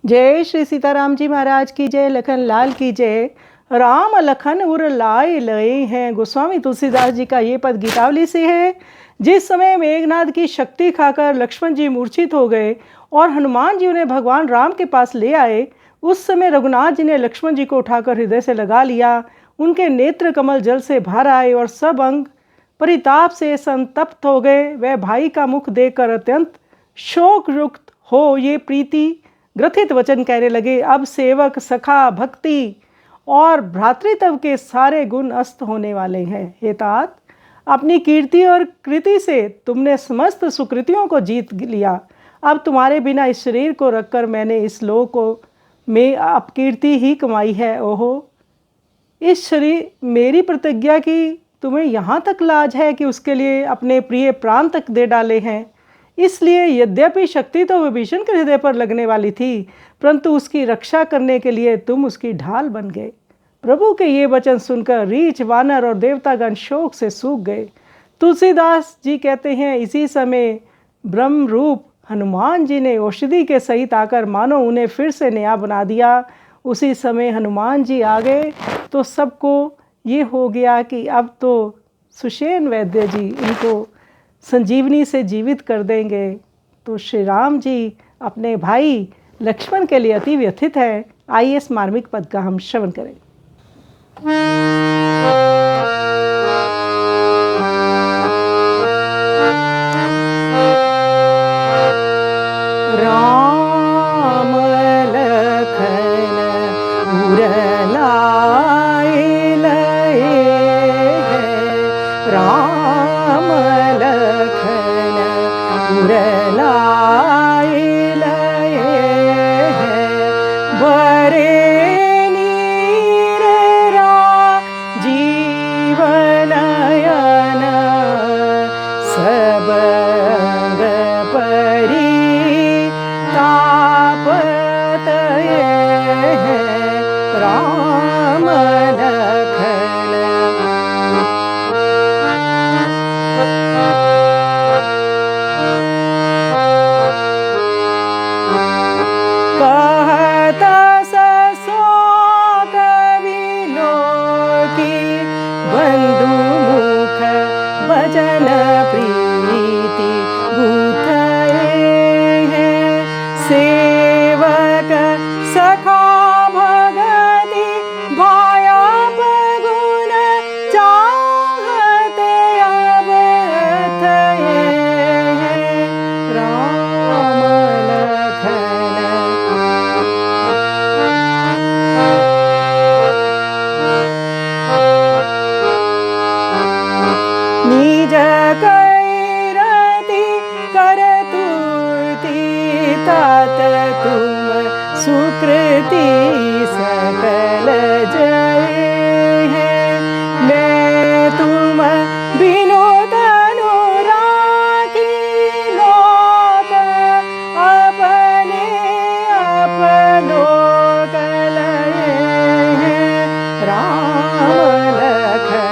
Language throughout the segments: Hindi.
जय श्री सीताराम जी महाराज की जय। लखन लाल की जय। राम लखन उर लाए लए हैं। गोस्वामी तुलसीदास जी का ये पद गीतावली से है। जिस समय मेघनाद की शक्ति खाकर लक्ष्मण जी मूर्छित हो गए और हनुमान जी उन्हें भगवान राम के पास ले आए, उस समय रघुनाथ जी ने लक्ष्मण जी को उठाकर हृदय से लगा लिया। उनके नेत्र कमल जल से भर आए और सब अंग परिताप से संतप्त हो गए। वह भाई का मुख देखकर अत्यंत शोकयुक्त हो ये प्रीति ग्रथित वचन कहने लगे, अब सेवक सखा भक्ति और भ्रातृत्व के सारे गुण अस्त होने वाले हैं। हे तात, अपनी कीर्ति और कृति से तुमने समस्त सुकृतियों को जीत लिया। अब तुम्हारे बिना इस शरीर को रखकर मैंने इस लोक में अपकीर्ति ही कमाई है। ओहो, इस शरीर मेरी प्रतिज्ञा की तुम्हें यहाँ तक लाज है कि उसके लिए अपने प्रिय प्राण तक दे डाले हैं। इसलिए यद्यपि शक्ति तो विभीषण के हृदय पर लगने वाली थी, परंतु उसकी रक्षा करने के लिए तुम उसकी ढाल बन गए। प्रभु के ये वचन सुनकर रीछ, वानर और देवतागण शोक से सूख गए। तुलसीदास जी कहते हैं, इसी समय ब्रह्म रूप हनुमान जी ने औषधि के सहित आकर मानो उन्हें फिर से नया बना दिया। उसी समय हनुमान जी आ गए तो सबको ये हो गया कि अब तो सुषेण वैद्य जी इनको संजीवनी से जीवित कर देंगे। तो श्री राम जी अपने भाई लक्ष्मण के लिए अति व्यथित है। आइए इस मार्मिक पद का हम श्रवण करें। राम लखन उर लाए लए हैं। राम लखन उर लाए लए हैं। बरे नीर जीवन नयन सब अंग परी तापत हैं। राम लखन कहत सो कवि लोकी बंधु मुख भजन प्रीति गुथए हैं। सेवक सखा भगति भायाप गुण चाहते अब अथए हैं। राम लखन निज कैरति करतुति तात तुम सुकृति सकल जय हैं। मैं तुम बिनु तनु राखी लोक अपने अपनो कलये हैं। राम लखन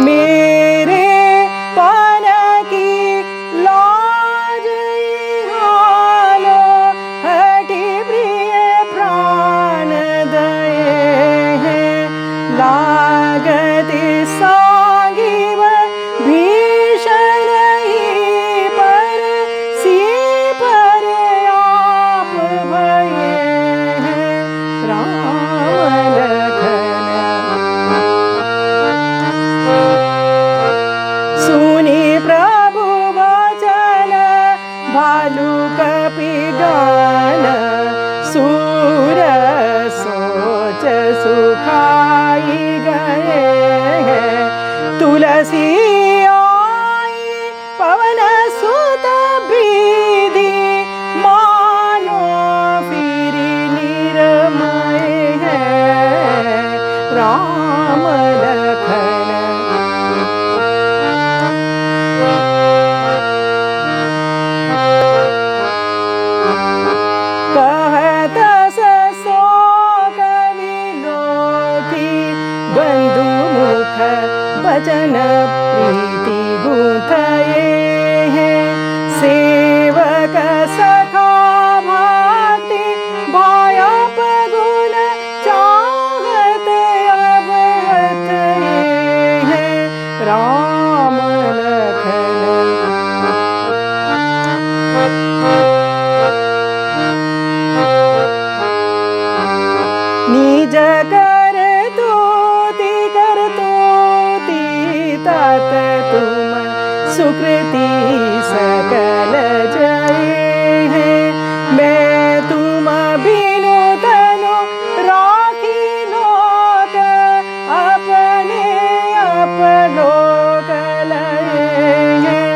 मेरे पान की लाज हालो हठी प्रिय प्राण दये हैं। लागति सांगिव भीषण ही पर सी पर आप भये हैं। राम लखन सुनी प्रभु वचन भालू कपिगान सूर सोच सुखाई गए हैं। तुलसी आई पवन सुत बीधि मानो फिरी निरमय है। राम लखन कहत सो कवि लोकी बंधु मुख भजन प्रीति गुंथये हैं सेवक सखा भक्ति भायाप गुण चाहते अब अथये हैं राम लखन निज कर तोती तात तुम सुकृति सकल जय हैं मैं तुम बिनु तनु राखी लोक अपने अपलोक लये हैं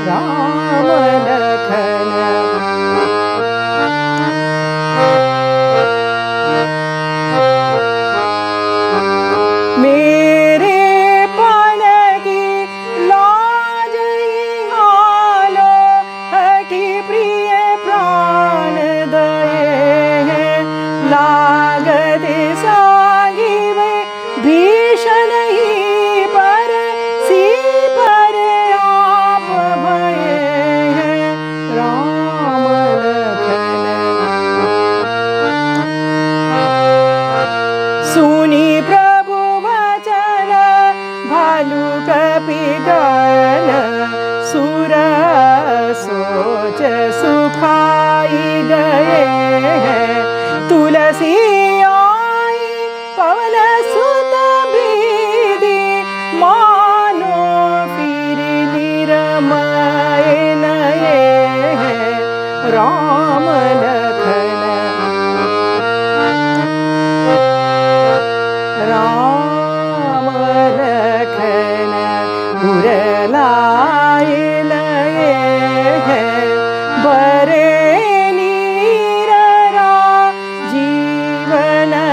राम लखन मेरे पन की लाज हालो हठी प्रिय प्राण दये हैं लागत सागी वे भीषण ही पर सी पर आप भये हैं राम लखन सुनी प्रभु वचन भालू कपिगन सुर सोच सुखाई गए हैं तुलसी आई पवन सुत बीदी मानो फिर निरमय नये हैं राम लखन राम लखन उरलाए लये हैं बरे नीररा जीवनयन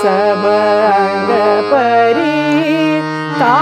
सब अंग परी ता